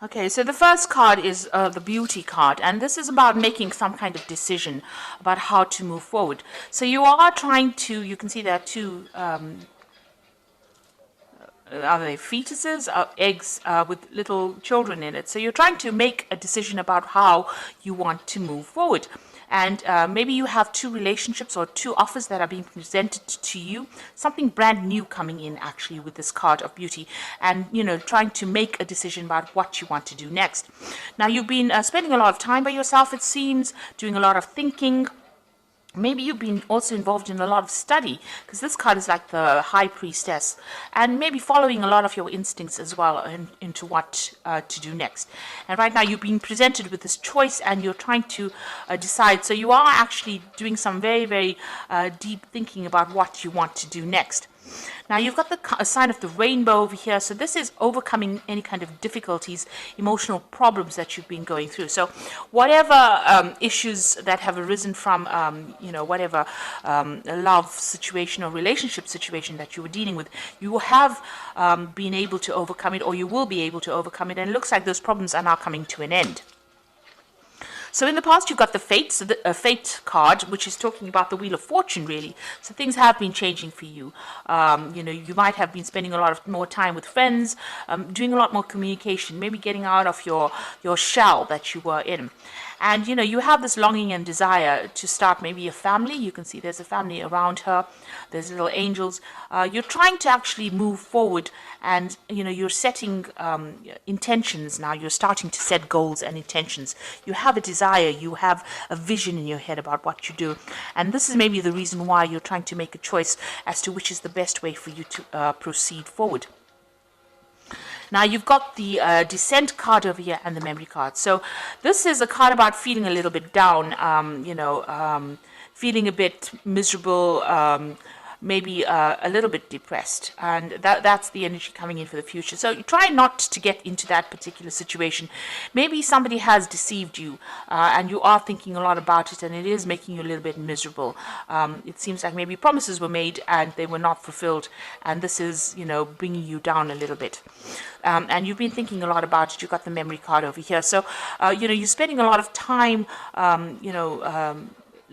Okay, so the first card is the beauty card, and this is about making some kind of decision about how to move forward. So you are trying to, you can see there are two, are they fetuses, eggs with little children in it. So you're trying to make a decision about how you want to move forward. And maybe you have two relationships or two offers that are being presented to you, something brand new coming in actually with this card of beauty, and trying to make a decision about what you want to do next. Now you've been spending a lot of time by yourself, it seems, doing a lot of thinking. Maybe you've been also involved in a lot of study, because this card is like the high priestess, and maybe following a lot of your instincts as well into what to do next. And right now you've been presented with this choice and you're trying to decide. So you are actually doing some very, very deep thinking about what you want to do next. Now you've got the sign of the rainbow over here. So this is overcoming any kind of difficulties, emotional problems that you've been going through. So whatever issues that have arisen from, whatever love situation or relationship situation that you were dealing with, you have been able to overcome it, or you will be able to overcome it. And it looks like those problems are now coming to an end. So in the past, you've got the Fate, so the Fate card, which is talking about the Wheel of Fortune, really. So things have been changing for you. You might have been spending a lot of more time with friends, doing a lot more communication, maybe getting out of your shell that you were in. And, you have this longing and desire to start maybe a family. You can see there's a family around her. There's little angels. You're trying to actually move forward, and, you're setting intentions now. You're starting to set goals and intentions. You have a desire. You have a vision in your head about what you do. And this is maybe the reason why you're trying to make a choice as to which is the best way for you to proceed forward. Now you've got the Descent card over here and the Memory card. So this is a card about feeling a little bit down, feeling a bit miserable, maybe a little bit depressed, and that's the energy coming in for the future. So you try not to get into that particular situation. Maybe somebody has deceived you, and you are thinking a lot about it, and it is making you a little bit miserable. It seems like maybe promises were made and they were not fulfilled, and this is bringing you down a little bit. And you've been thinking a lot about it. You've got the Memory card over here. So you're spending a lot of time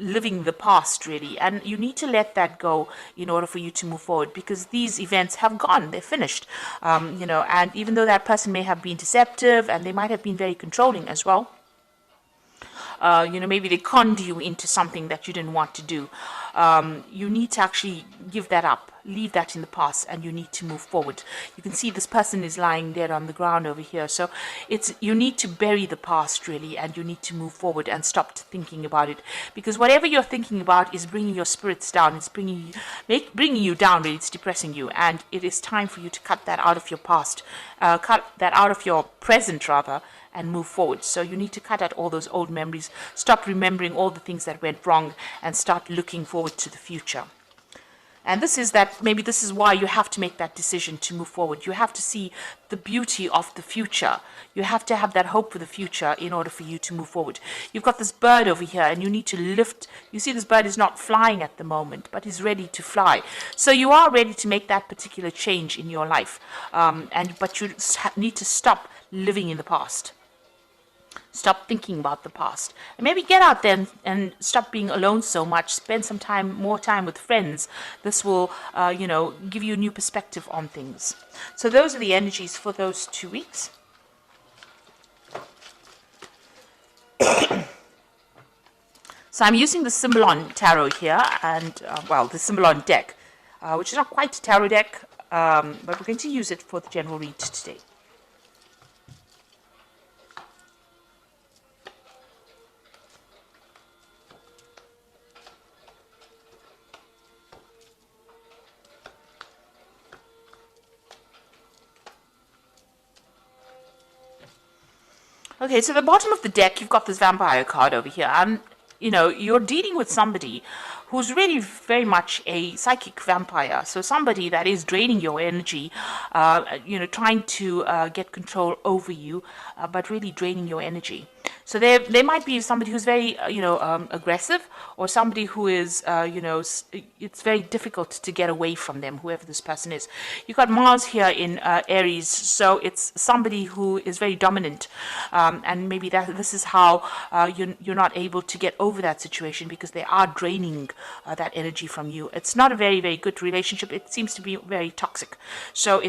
living the past, really, and you need to let that go in order for you to move forward, because these events have gone, they're finished, and even though that person may have been deceptive and they might have been very controlling as well, maybe they conned you into something that you didn't want to do. You need to actually give that up, leave that in the past, and you need to move forward. You can see this person is lying dead on the ground over here. So you need to bury the past, really, and you need to move forward and stop thinking about it, because whatever you're thinking about is bringing your spirits down. It's bringing you down, really. It's depressing you, and it is time for you to cut that out of your past, cut that out of your present, rather, and move forward. So you need to cut out all those old memories, stop remembering all the things that went wrong, and start looking forward to the future. And maybe this is why you have to make that decision to move forward. You have to see the beauty of the future. You have to have that hope for the future in order for you to move forward. You've got this bird over here, and you need to lift. You see this bird is not flying at the moment, but is ready to fly. So you are ready to make that particular change in your life. But you need to stop living in the past. Stop thinking about the past, and maybe get out there and stop being alone so much. Spend some more time with friends. This will, give you a new perspective on things. So those are the energies for those 2 weeks. So I'm using the Symbolon Tarot here, and the Symbolon deck, which is not quite a tarot deck, but we're going to use it for the general read today. Okay, so at the bottom of the deck, you've got this Vampire card over here, and, you're dealing with somebody who's really very much a psychic vampire. So somebody that is draining your energy, trying to get control over you, but really draining your energy. So there might be somebody who's very, aggressive, or somebody who is, it's very difficult to get away from them, whoever this person is. You've got Mars here in Aries, so it's somebody who is very dominant, and maybe this is how you're not able to get over that situation, because they are draining that energy from you. It's not a very, very good relationship. It seems to be very toxic. So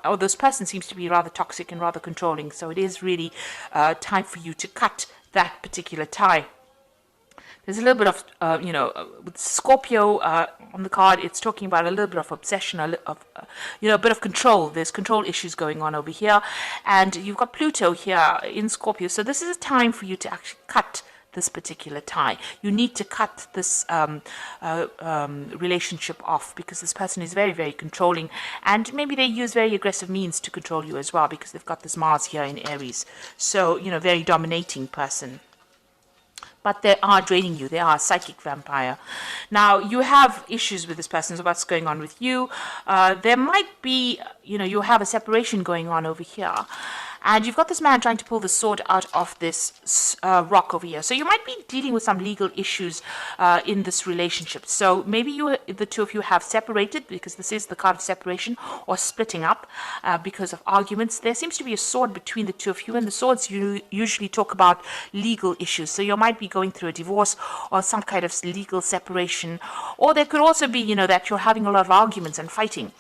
or this person seems to be rather toxic and rather controlling. So it is really time for you to cut that particular tie. There's a little bit of, with Scorpio on the card, it's talking about a little bit of obsession, a bit of control. There's control issues going on over here. And you've got Pluto here in Scorpio. So this is a time for you to actually cut this particular tie. You need to cut this relationship off, because this person is very, very controlling, and maybe they use very aggressive means to control you as well, because they've got this Mars here in Aries. So, very dominating person. But they are draining you. They are a psychic vampire. Now, you have issues with this person, so what's going on with you? There might be, you have a separation going on over here. And you've got this man trying to pull the sword out of this rock over here. So you might be dealing with some legal issues in this relationship. So maybe the two of you have separated, because this is the card of separation, or splitting up because of arguments. There seems to be a sword between the two of you, and the swords usually talk about legal issues. So you might be going through a divorce or some kind of legal separation. Or there could also be, that you're having a lot of arguments and fighting.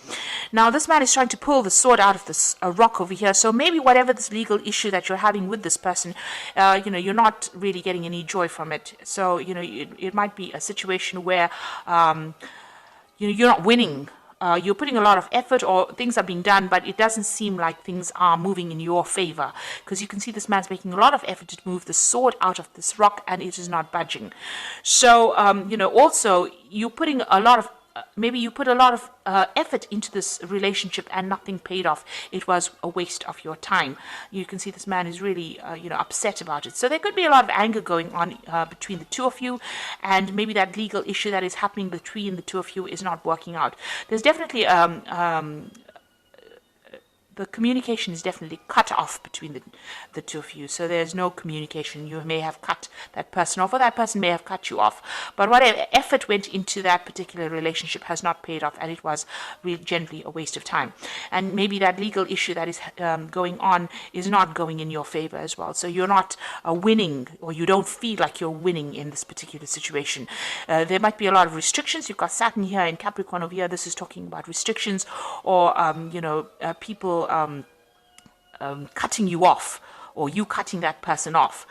Now, this man is trying to pull the sword out of this rock over here. So maybe whatever this legal issue that you're having with this person, you're not really getting any joy from it. So, it might be a situation where, you're not winning. You're putting a lot of effort, or things are being done, but it doesn't seem like things are moving in your favor, because you can see this man's making a lot of effort to move the sword out of this rock, and it is not budging. So, also you're putting a lot of maybe you put a lot of effort into this relationship and nothing paid off. It was a waste of your time. You can see this man is really, upset about it. So there could be a lot of anger going on between the two of you, and maybe that legal issue that is happening between the two of you is not working out. There's definitely the communication is definitely cut off between the two of you. So there's no communication. You may have cut that person off, or that person may have cut you off. But whatever effort went into that particular relationship has not paid off, and it was really generally a waste of time. And maybe that legal issue that is going on is not going in your favor as well. So you're not winning, or you don't feel like you're winning in this particular situation. There might be a lot of restrictions. You've got Saturn here in Capricorn over here. This is talking about restrictions, or people cutting you off, or you cutting that person off,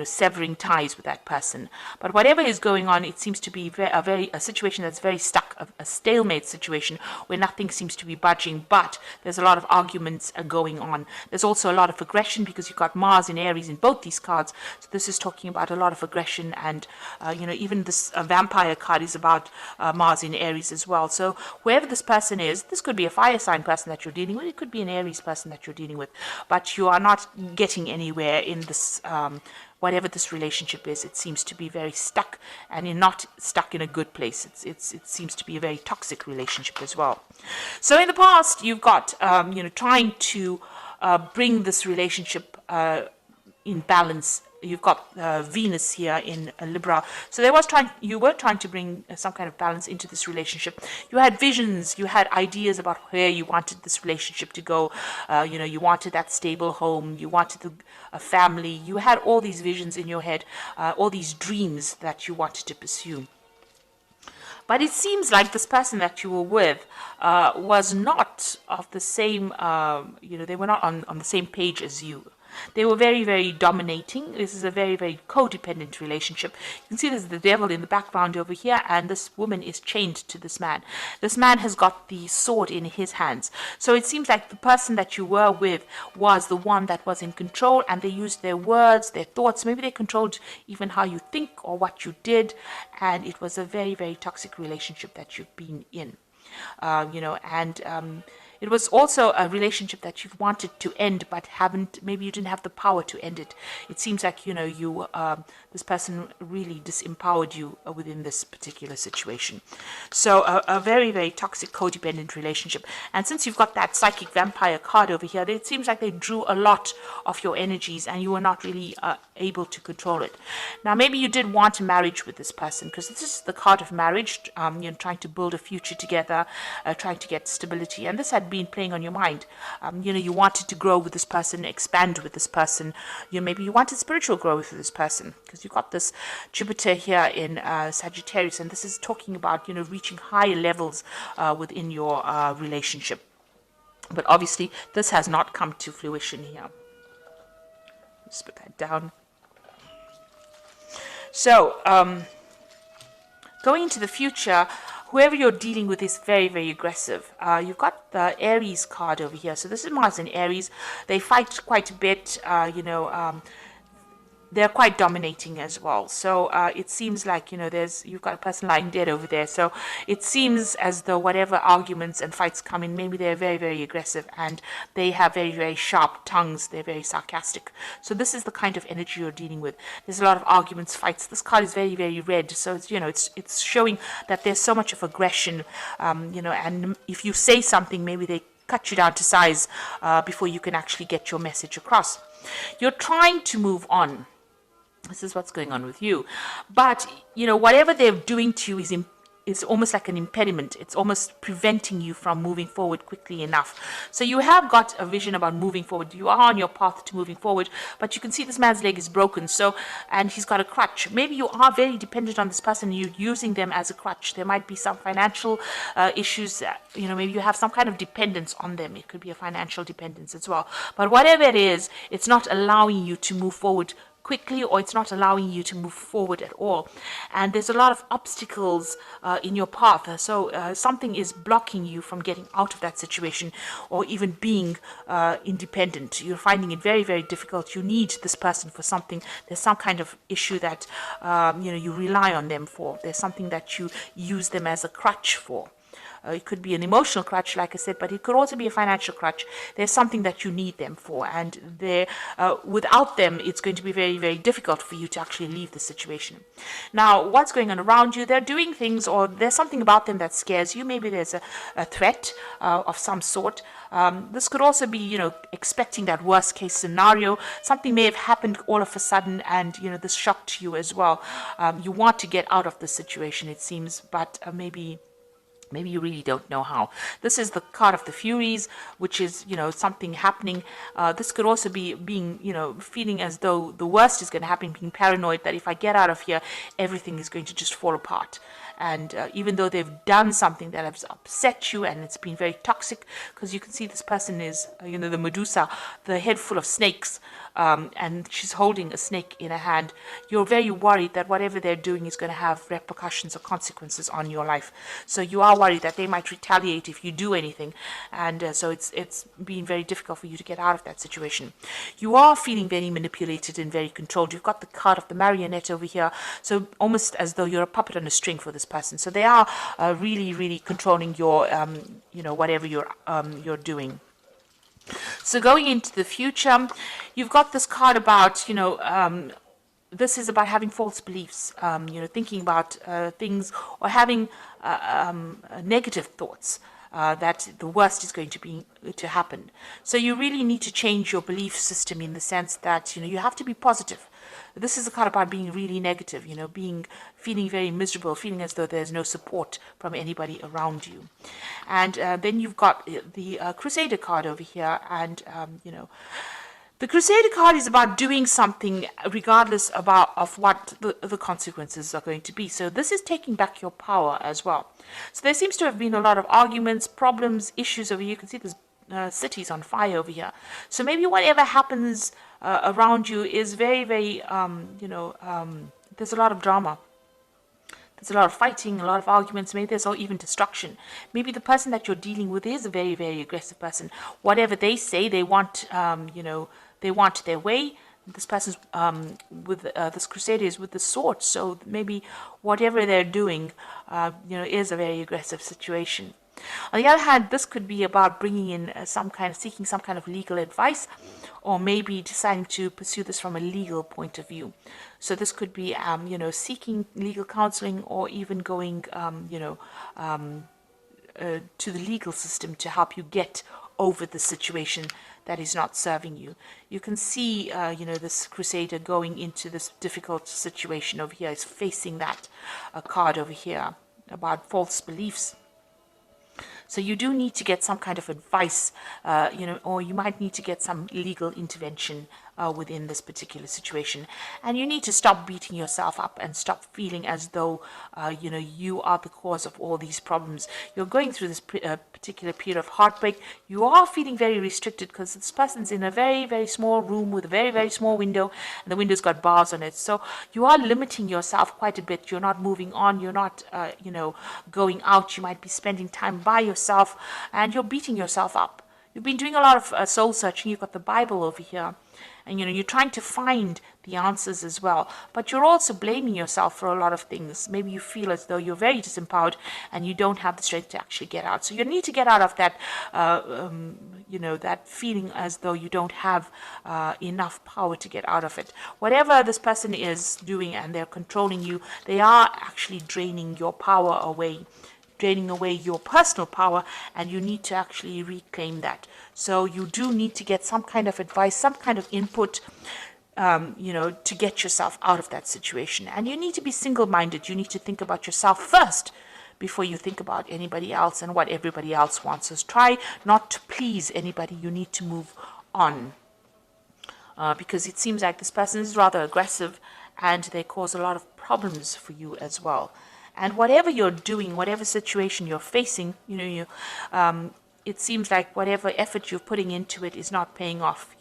severing ties with that person. But whatever is going on, it seems to be a situation that's very stuck, a stalemate situation where nothing seems to be budging, but there's a lot of arguments going on. There's also a lot of aggression, because you've got Mars in Aries in both these cards. So this is talking about a lot of aggression, and, even this vampire card is about Mars in Aries as well. So whoever this person is, this could be a fire sign person that you're dealing with. It could be an Aries person that you're dealing with, but you are not getting anywhere in this, whatever this relationship is. It seems to be very stuck, and you're not stuck in a good place. It seems to be a very toxic relationship as well. So in the past, you've got, trying to bring this relationship in balance. You've got Venus here in Libra. So you were trying to bring some kind of balance into this relationship. You had visions, you had ideas about where you wanted this relationship to go. You wanted that stable home, you wanted a family. You had all these visions in your head, all these dreams that you wanted to pursue. But it seems like this person that you were with was not of the same, they were not on the same page as you. They were very, very dominating. This is a very, very codependent relationship. You can see there's the devil in the background over here, and this woman is chained to this man. This man has got the sword in his hands. So it seems like the person that you were with was the one that was in control, and they used their words, their thoughts. Maybe they controlled even how you think or what you did, and it was a very, very toxic relationship that you've been in. It was also a relationship that you've wanted to end, but haven't. Maybe you didn't have the power to end it. It seems like this person really disempowered you within this particular situation. So a very, very toxic, codependent relationship. And since you've got that psychic vampire card over here, it seems like they drew a lot of your energies, and you were not really able to control it. Now, maybe you did want a marriage with this person, because this is the card of marriage. Trying to build a future together, trying to get stability, and this had been playing on your mind. You wanted to grow with this person, expand with this person. Maybe you wanted spiritual growth with this person, because you've got this Jupiter here in Sagittarius, and this is talking about reaching higher levels within your relationship. But obviously, this has not come to fruition here. Let's put that down. So, going into the future, whoever you're dealing with is very, very aggressive. You've got the Aries card over here. So this is Mars and Aries. They fight quite a bit, they're quite dominating as well. So it seems like, you've got a person lying dead over there. So it seems as though whatever arguments and fights come in, maybe they're very, very aggressive, and they have very, very sharp tongues. They're very sarcastic. So this is the kind of energy you're dealing with. There's a lot of arguments, fights. This card is very, very red. So it's showing that there's so much of aggression, and if you say something, maybe they cut you down to size before you can actually get your message across. You're trying to move on. This is what's going on with you. But, whatever they're doing to you is almost like an impediment. It's almost preventing you from moving forward quickly enough. So you have got a vision about moving forward. You are on your path to moving forward, but you can see this man's leg is broken. And he's got a crutch. Maybe you are very dependent on this person. You're using them as a crutch. There might be some financial issues. Maybe you have some kind of dependence on them. It could be a financial dependence as well. But whatever it is, it's not allowing you to move forward quickly, or it's not allowing you to move forward at all. And there's a lot of obstacles in your path. So something is blocking you from getting out of that situation, or even being independent. You're finding it very, very difficult. You need this person for something. There's some kind of issue that you rely on them for. There's something that you use them as a crutch for. It could be an emotional crutch, like I said, but it could also be a financial crutch. There's something that you need them for, and without them, it's going to be very, very difficult for you to actually leave the situation. Now, what's going on around you? They're doing things, or there's something about them that scares you. Maybe there's a threat of some sort. This could also be, expecting that worst case scenario. Something may have happened all of a sudden, and, this shocked you as well. You want to get out of the situation, it seems, but maybe you really don't know how. This is the card of the Furies, which is, something happening. This could also be being, feeling as though the worst is going to happen, being paranoid that if I get out of here, everything is going to just fall apart. And even though they've done something that has upset you, and it's been very toxic, because you can see this person is, the Medusa, the head full of snakes, and she's holding a snake in her hand. You're very worried that whatever they're doing is going to have repercussions or consequences on your life. So you are worried that they might retaliate if you do anything, and so it's been very difficult for you to get out of that situation. You are feeling very manipulated and very controlled. You've got the card of the marionette over here, so almost as though you're a puppet on a string for this person. So they are really, really controlling your, whatever you're doing. So going into the future, you've got this card about, this is about having false beliefs, thinking about things, or having negative thoughts. That the worst is going to happen. So you really need to change your belief system, in the sense that you have to be positive. This is a card about being really negative, feeling very miserable, feeling as though there's no support from anybody around you. And then you've got the Crusader card over here, and the Crusader card is about doing something regardless of what the consequences are going to be. So this is taking back your power as well. So there seems to have been a lot of arguments, problems, issues over here. You can see there's cities on fire over here. So maybe whatever happens around you is very, very, there's a lot of drama. There's a lot of fighting, a lot of arguments. Maybe there's even destruction. Maybe the person that you're dealing with is a very, very aggressive person. Whatever they say, they want, they want their way. This person's with this Crusader is with the sword, so maybe whatever they're doing, is a very aggressive situation. On the other hand, this could be about bringing in seeking some kind of legal advice, or maybe deciding to pursue this from a legal point of view. So this could be, seeking legal counseling, or even going, to the legal system to help you get over the situation that is not serving you. You can see, this crusader going into this difficult situation over here. Is facing that card over here about false beliefs. So you do need to get some kind of advice, or you might need to get some legal intervention within this particular situation. And you need to stop beating yourself up and stop feeling as though, you are the cause of all these problems. You're going through this particular period of heartbreak. You are feeling very restricted because this person's in a very, very small room with a very, very small window, and the window's got bars on it. So you are limiting yourself quite a bit. You're not moving on. You're not, going out. You might be spending time by yourself, and you're beating yourself up. You've been doing a lot of soul searching. You've got the Bible over here. And, you're trying to find the answers as well. But you're also blaming yourself for a lot of things. Maybe you feel as though you're very disempowered and you don't have the strength to actually get out. So you need to get out of that, that feeling as though you don't have enough power to get out of it. Whatever this person is doing and they're controlling you, they are actually draining your power away, draining away your personal power, and you need to actually reclaim that. So you do need to get some kind of advice, some kind of input, to get yourself out of that situation. And you need to be single-minded. You need to think about yourself first before you think about anybody else and what everybody else wants. So try not to please anybody. You need to move on. Because it seems like this person is rather aggressive, and they cause a lot of problems for you as well. And whatever you're doing, whatever situation you're facing, it seems like whatever effort you're putting into it is not paying off.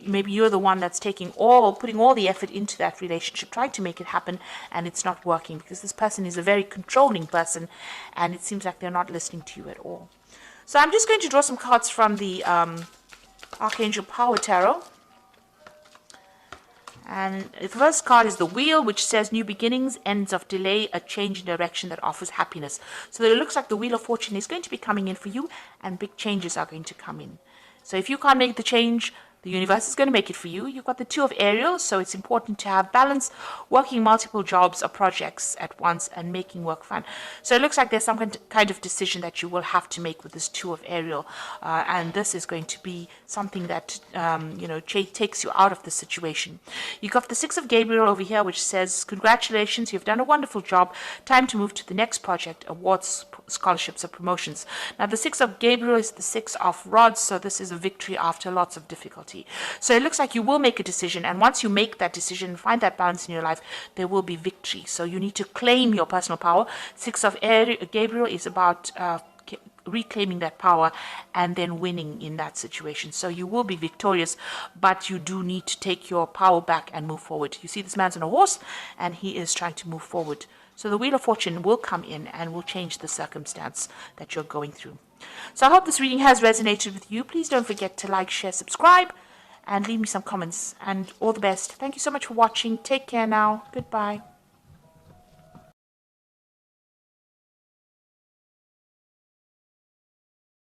Maybe you're the one that's putting all the effort into that relationship, trying to make it happen, and it's not working because this person is a very controlling person, and it seems like they're not listening to you at all. So I'm just going to draw some cards from the Archangel Power Tarot. And the first card is the Wheel, which says new beginnings, ends of delay, a change in direction that offers happiness. So it looks like the Wheel of Fortune is going to be coming in for you, and big changes are going to come in. So if you can't make the change, the universe is going to make it for you. You've got the Two of Ariel, so it's important to have balance, working multiple jobs or projects at once and making work fun. So it looks like there's some kind of decision that you will have to make with this Two of Ariel, and this is going to be something that takes you out of the situation. You've got the Six of Gabriel over here, which says, congratulations, you've done a wonderful job. Time to move to the next project, awards, scholarships, or promotions. Now the Six of Gabriel is the Six of Rods, so this is a victory after lots of difficulty. So it looks like you will make a decision, and once you make that decision, find that balance in your life, there will be victory. So you need to claim your personal power. Six of Gabriel is about reclaiming that power and then winning in that situation. So you will be victorious, but you do need to take your power back and move forward. You see this man's on a horse, and he is trying to move forward. So the Wheel of Fortune will come in and will change the circumstance that you're going through. So I hope this reading has resonated with you. Please don't forget to like, share, subscribe, and leave me some comments. And all the best. Thank you so much for watching. Take care now. Goodbye.